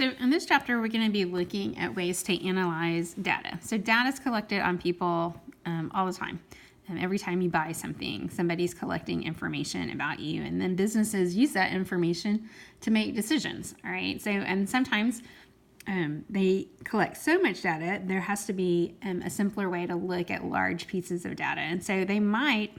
So in this chapter, we're going to be looking at ways to analyze data. So data is collected on people all the time. Every time you buy something, somebody's collecting information about you, and then businesses use that information to make decisions. All right. So, and sometimes they collect so much data, there has to be a simpler way to look at large pieces of data. And so they might,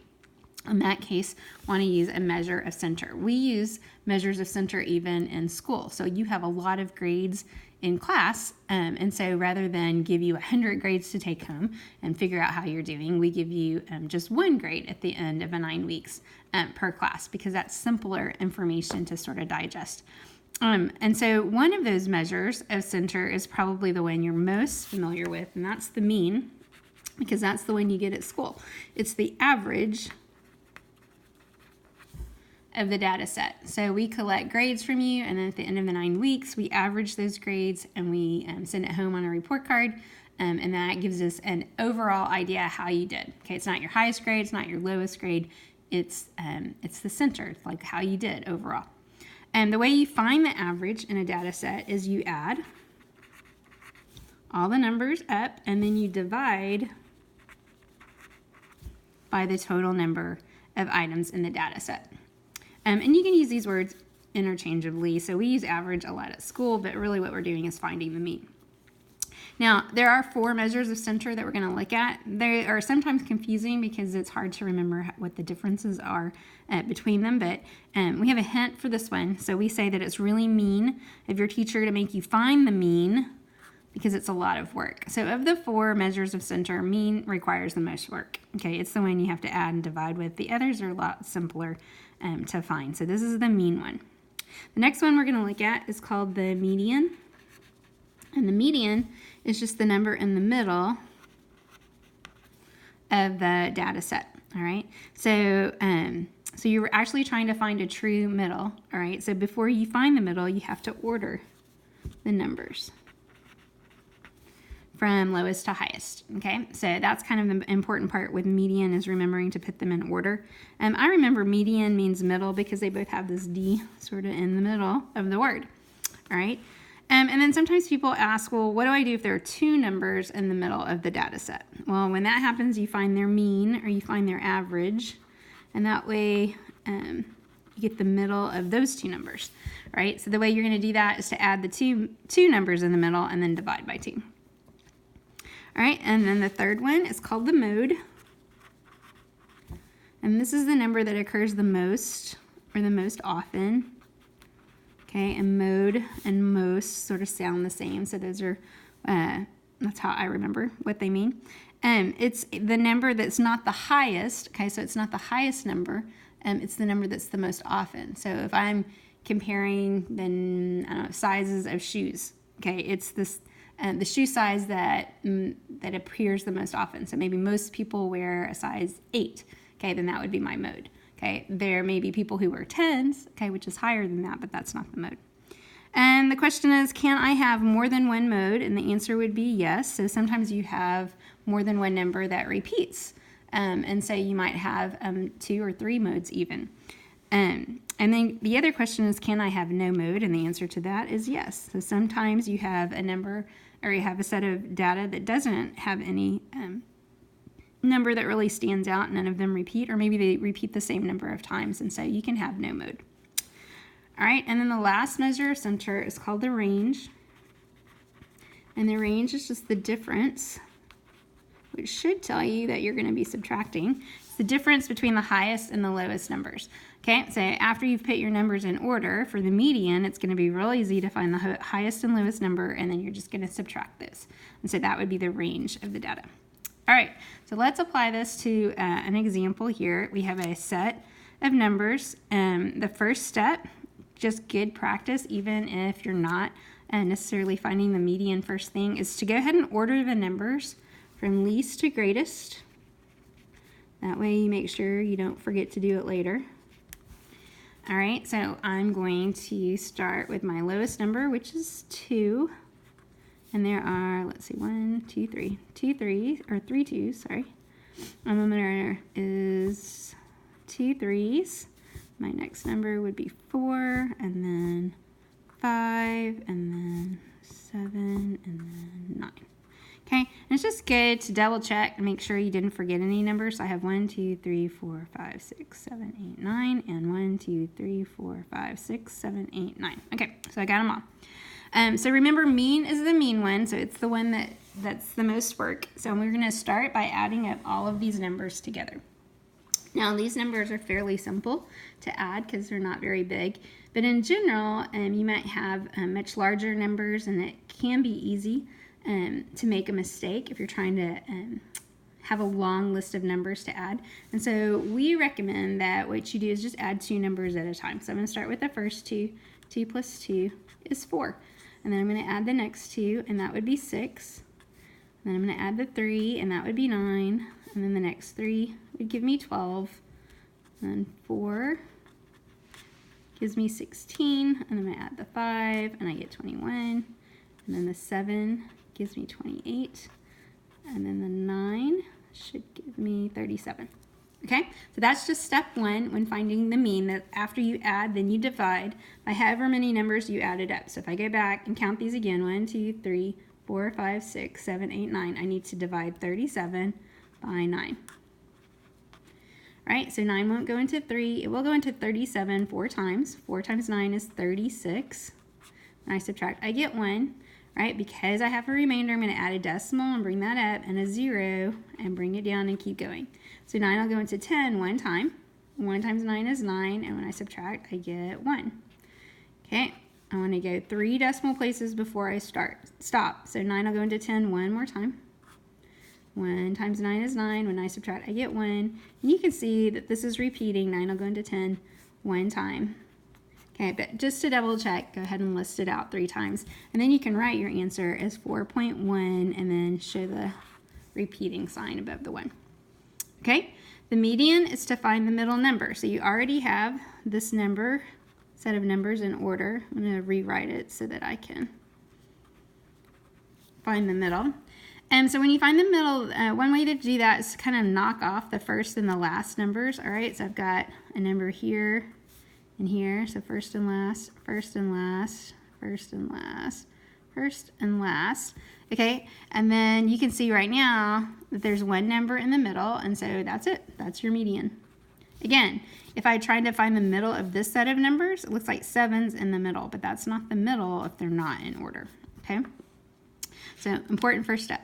in that case, want to use a measure of center. We use measures of center even in school. So you have a lot of grades in class, and so rather than give you 100 grades to take home and figure out how you're doing, we give you just one grade at the end of a 9 weeks per class, because that's simpler information to sort of digest. And so one of those measures of center is probably the one you're most familiar with, and that's the mean, because that's the one you get at school. It's the average of the data set. So we collect grades from you, and then at the end of the 9 weeks, we average those grades and we send it home on a report card, and that gives us an overall idea how you did. Okay, it's not your highest grade, it's not your lowest grade, it's the center, it's like how you did overall. And the way you find the average in a data set is you add all the numbers up, and then you divide by the total number of items in the data set. And you can use these words interchangeably. So we use average a lot at school, but really what we're doing is finding the mean. Now, there are 4 measures of center that we're going to look at. They are sometimes confusing because it's hard to remember what the differences are between them, but we have a hint for this one. So we say that it's really mean of your teacher to make you find the mean because it's a lot of work. So of the 4 measures of center, mean requires the most work. Okay, it's the one you have to add and divide with. The others are a lot simpler to find. So this is the mean one. The next one we're going to look at is called the median. And the median is just the number in the middle of the data set. All right. So so you're actually trying to find a true middle. All right. So before you find the middle, you have to order the numbers from lowest to highest. Okay, so that's kind of the important part with median, is remembering to put them in order. I remember median means middle because they both have this D sort of in the middle of the word. All right, and then sometimes people ask, well, what do I do if there are 2 numbers in the middle of the data set? Well, when that happens, you find their mean or you find their average, and that way you get the middle of those 2 numbers. Right, so the way you're going to do that is to add the two numbers in the middle and then divide by 2. All right, and then the third one is called the mode. And this is the number that occurs the most or the most often. Okay, and mode and most sort of sound the same. So those are, that's how I remember what they mean. It's the number that's not the highest. Okay, so it's not the highest number. It's the number that's the most often. So if I'm comparing then I don't know, sizes of shoes, okay, it's this the shoe size that appears the most often. So maybe most people wear a size 8. Okay, then that would be my mode. Okay, there may be people who wear 10s, okay, which is higher than that, but that's not the mode. And the question is, can I have more than one mode? And the answer would be yes. So sometimes you have more than one number that repeats. And so you might have 2 or 3 modes even. And then the other question is, can I have no mode? And the answer to that is yes. So sometimes you have a number, or you have a set of data that doesn't have any number that really stands out. None of them repeat, or maybe they repeat the same number of times, and so you can have no mode. All right, and then the last measure of center is called the range. And the range is just the difference, which should tell you that you're going to be subtracting. It's the difference between the highest and the lowest numbers. Okay, so after you've put your numbers in order, for the median, it's going to be real easy to find the highest and lowest number, and then you're just going to subtract this. And so that would be the range of the data. All right, so let's apply this to an example here. We have a set of numbers. The first step, just good practice, even if you're not necessarily finding the median first thing, is to go ahead and order the numbers from least to greatest. That way you make sure you don't forget to do it later. All right, so I'm going to start with my lowest number, which is 2. And there are, let's see, 1, 2, 3. 2 3s, or 3 2s, sorry. And then there is 2 3s. My next number would be 4, and then 5, and then 7, and then 9. Okay, and it's just good to double check and make sure you didn't forget any numbers. So I have 1, 2, 3, 4, 5, 6, 7, 8, 9, and 1, 2, 3, 4, 5, 6, 7, 8, 9. Okay, so I got them all. So remember, mean is the mean one, so it's the one that's the most work. So we're going to start by adding up all of these numbers together. Now, these numbers are fairly simple to add because they're not very big. But in general, you might have much larger numbers, and it can be easy to make a mistake if you're trying to have a long list of numbers to add. And so we recommend that what you do is just add 2 numbers at a time. So I'm going to start with the first 2. 2 plus 2 is 4. And then I'm going to add the next 2, and that would be 6. And then I'm going to add the 3, and that would be 9. And then the next 3 would give me 12. And then 4 gives me 16. And then I add the 5, and I get 21. And then the 7 gives me 28. And then the 9 should give me 37. Okay, so that's just step 1 when finding the mean, that after you add, then you divide by however many numbers you added up. So if I go back and count these again, 1, 2, 3, 4, 5, 6, 7, 8, 9, I need to divide 37 by 9. All right, so 9 won't go into 3. It will go into 37 4 times. 4 times 9 is 36. When I subtract, I get 1. Right, because I have a remainder, I'm going to add a decimal and bring that up, and a 0 and bring it down and keep going. So 9 will go into 10 one time. 1 times 9 is 9, and when I subtract, I get 1. Okay, I want to go 3 decimal places before I stop. So 9 will go into 10 one more time. 1 times 9 is 9. When I subtract, I get 1. And you can see that this is repeating. 9 will go into 10 one time. Okay, but just to double check, go ahead and list it out 3 times. And then you can write your answer as 4.1 and then show the repeating sign above the 1. Okay, the median is to find the middle number. So you already have this set of numbers in order. I'm going to rewrite it so that I can find the middle. And so when you find the middle, one way to do that is to kind of knock off the first and the last numbers. All right, so I've got a number here and here, so first and last, first and last, first and last, first and last. Okay, and then you can see right now that there's one number in the middle, and so that's it. That's your median. Again, if I tried to find the middle of this set of numbers, it looks like 7's in the middle, but that's not the middle if they're not in order. Okay, so important first step.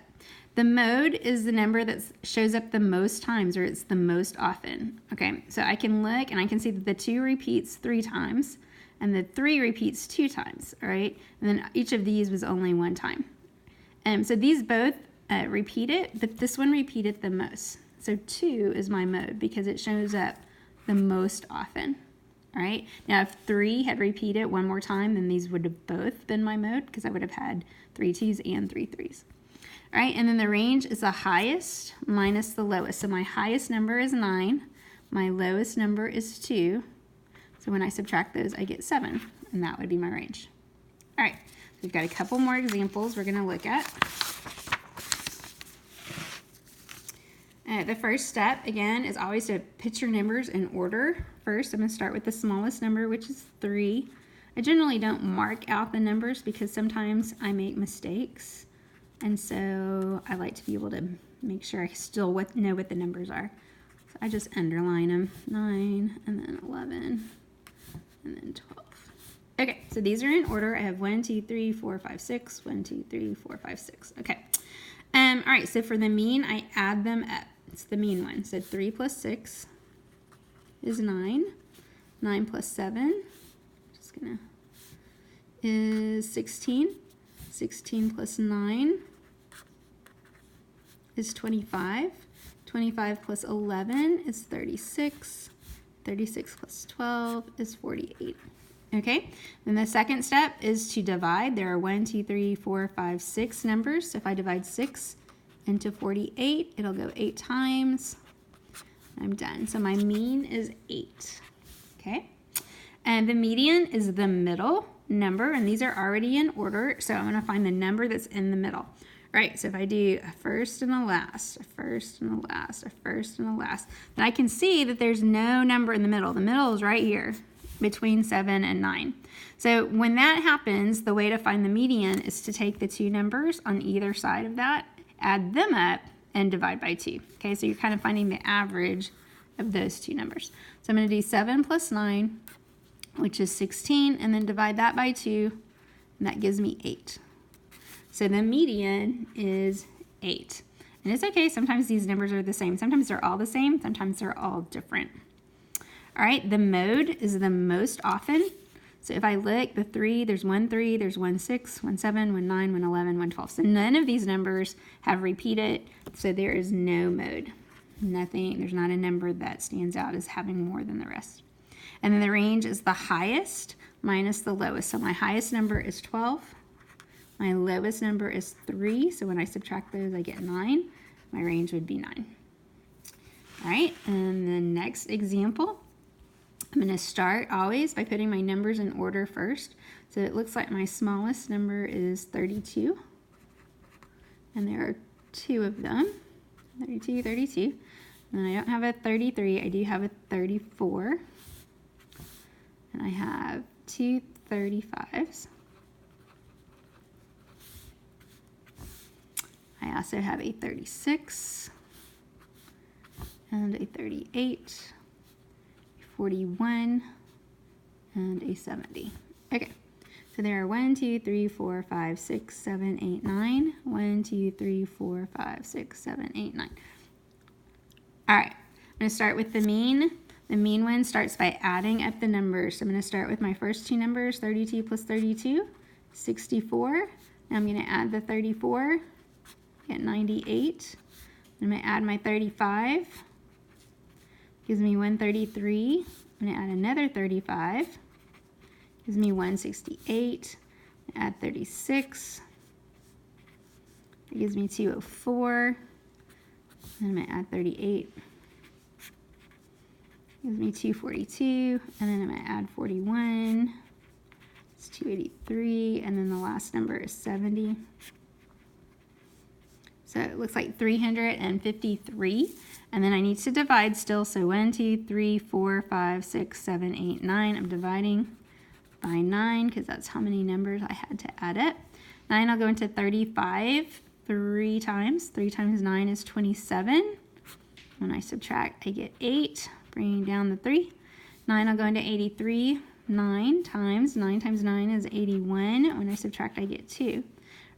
The mode is the number that shows up the most times, or it's the most often. Okay, so I can look and I can see that the 2 repeats 3 times and the 3 repeats 2 times, all right? And then each of these was only 1 time. So these both repeated, but this one repeated the most. So 2 is my mode because it shows up the most often, all right? Now if 3 had repeated one more time, then these would have both been my mode because I would have had 3 2's and 3 3's. All right, and then the range is the highest minus the lowest. So my highest number is 9. My lowest number is 2. So when I subtract those, I get 7, and that would be my range. All right, so we've got a couple more examples we're going to look at. The first step, again, is always to put your numbers in order. First, I'm going to start with the smallest number, which is 3. I generally don't mark out the numbers because sometimes I make mistakes. And so I like to be able to make sure I still know what the numbers are. So I just underline them, 9, and then 11, and then 12. Okay, so these are in order. I have 1, 2, 3, 4, 5, 6, 1, 2, 3, 4, 5, 6. Okay. All right, so for the mean, I add them up. It's the mean one. So 3 plus 6 is 9. 9 plus 7 is 16. 16 plus 9 is 25. 25 plus 11 is 36. 36 plus 12 is 48. Okay, then the second step is to divide. There are 1, 2, 3, 4, 5, 6 numbers. So if I divide 6 into 48, it'll go 8 times. I'm done. So my mean is 8. Okay, and the median is the middle number, and these are already in order, so I'm going to find the number that's in the middle. All right, so if I do a first and a last, a first and a last, a first and a last, then I can see that there's no number in the middle. The middle is right here. between 7 and 9. So when that happens, the way to find the median is to take the two numbers on either side of that, add them up, and divide by 2. Okay, so you're kind of finding the average of those two numbers. So I'm going to do 7 plus 9, which is 16, and then divide that by 2, and that gives me 8. So the median is 8. And it's okay, sometimes these numbers are the same. Sometimes they're all the same, sometimes they're all different. All right, the mode is the most often. So if I look, the 3, there's 1 3, there's 1 6, 1 7, 1 9, 1 11, 1 12. So none of these numbers have repeated, so there is no mode. Nothing, there's not a number that stands out as having more than the rest. And then the range is the highest minus the lowest. So my highest number is 12. My lowest number is 3. So when I subtract those, I get 9. My range would be 9. All right, and the next example, I'm going to start always by putting my numbers in order first. So it looks like my smallest number is 32. And there are 2 of them, 32, 32. And I don't have a 33, I do have a 34. And I have 2 35s. I also have a 36 and a 38, a 41, and a 70. Okay, so there are 1, 2, 3, 4, 5, 6, 7, 8, 9. 1, 2, 3, 4, 5, 6, 7, 8, 9. All right, I'm going to start with the mean. The mean one starts by adding up the numbers. So I'm going to start with my first two numbers, 32 plus 32, 64. Now I'm going to add the 34, get 98. I'm going to add my 35, gives me 133. I'm going to add another 35, gives me 168. Add 36, it gives me 204. And I'm going to add 38, gives me 242, and then I'm going to add 41, it's 283, and then the last number is 70. So it looks like 353, and then I need to divide still, so 1, 2, 3, 4, 5, 6, 7, 8, 9. I'm dividing by 9 because that's how many numbers I had to add up. 9, I'll go into 35 3 times. 3 times 9 is 27. When I subtract, I get 8, bringing down the 3. 9, I'll go into 83. 9 times 9 is 81. When I subtract, I get 2.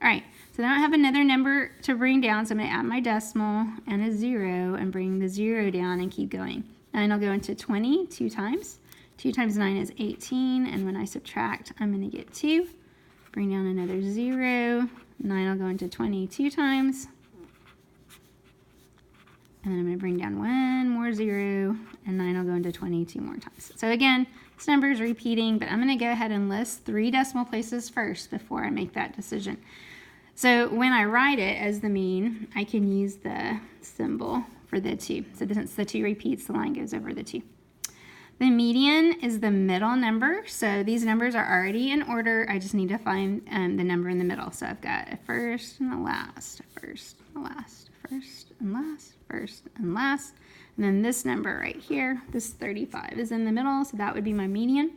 All right, so now I have another number to bring down, so I'm going to add my decimal and a 0 and bring the 0 down and keep going. 9, I'll go into 20 2 times. 2 times 9 is 18, and when I subtract, I'm going to get 2. Bring down another 0. 9, I'll go into 20 2 times. And then I'm going to bring down 1 more 0, and 9 will go into 20 2 more times. So again, this number is repeating, but I'm going to go ahead and list 3 decimal places first before I make that decision. So when I write it as the mean, I can use the symbol for the 2. So since the 2 repeats, the line goes over the 2. The median is the middle number. So these numbers are already in order. I just need to find the number in the middle. So I've got a first and a last, a first and a last, a first and last, first and last. And then this number right here, this 35 is in the middle, so that would be my median.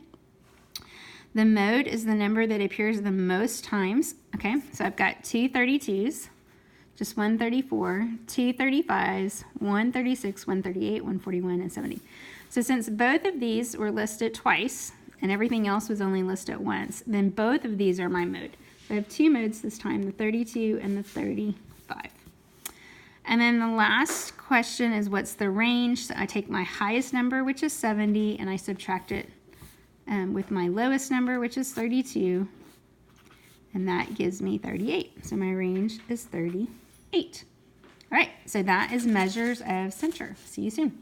The mode is the number that appears the most times. Okay, so I've got 2 32s, just 134, 2 35s, 136, 138, 141, and 70. So since both of these were listed twice and everything else was only listed once, then both of these are my mode. So I have 2 modes this time, the 32 and the 35. And then the last question is what's the range? So I take my highest number, which is 70, and I subtract it with my lowest number, which is 32, and that gives me 38. So my range is 38. All right, so that is measures of center. See you soon.